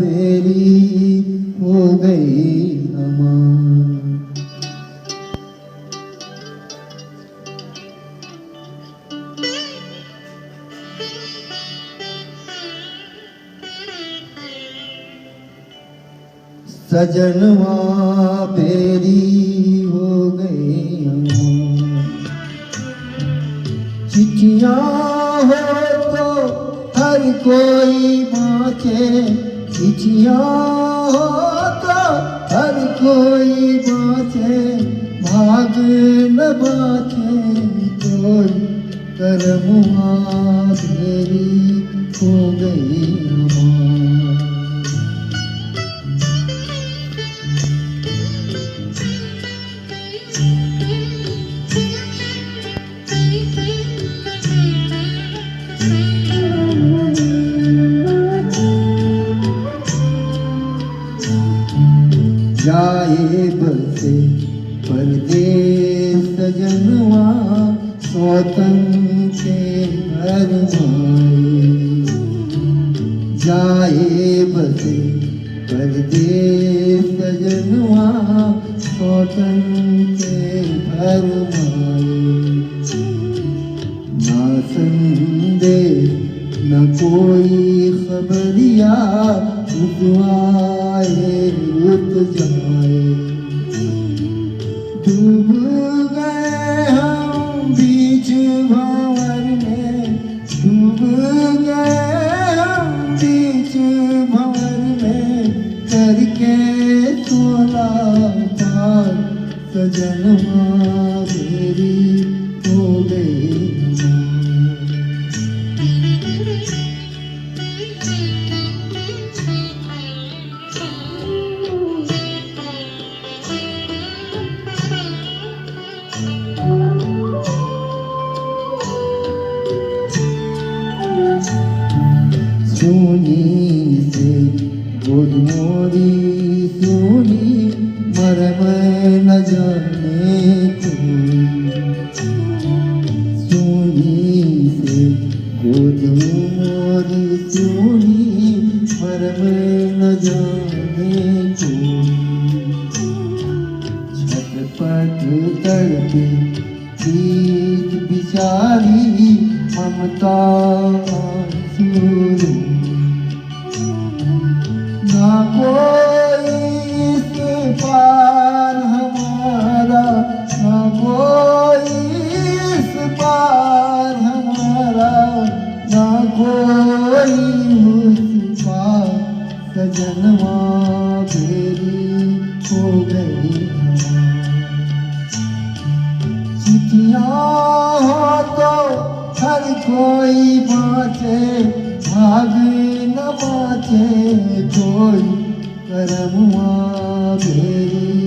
Berry हो गई हमार। सजनवा बेरी हो गई हमार। चिट्ठियाँ हो तो हर कोई बाँचे, चिट्ठियाँ हो तो हर कोई बाँचे, भाग न बाँचे कोई, करमुआ बेरी हो गई हमार। जाए बसे परदेस सजनवा, सौतन के घर माए। जाए बसे परदेस सजनवा, सौतन के घर माए। ना संदेश न कोई खबरिया, आए रुत जाए। डूब गए हम बीच भंवर में, डूब गए हम बीच भंवर में, करके 16 पार सजनवा बेरी हो गई हमार। सोनी से गोद मोरी सोनी, मरम न जाने कोई। सोनी से गोद मोरी सोनी, मरम न जाने कोई। छटपट तड़पे प्रीत बिचारी, ममता आंसू। ना कोई इस पार हमारा, ना कोई इस पार हमारा, ना कोई उस पार सजनवा बेरी हो गई हमार। चिट्ठियाँ हो तो हर कोई बाँचे, भाग न बाँचे कोई, करमुआ बेरी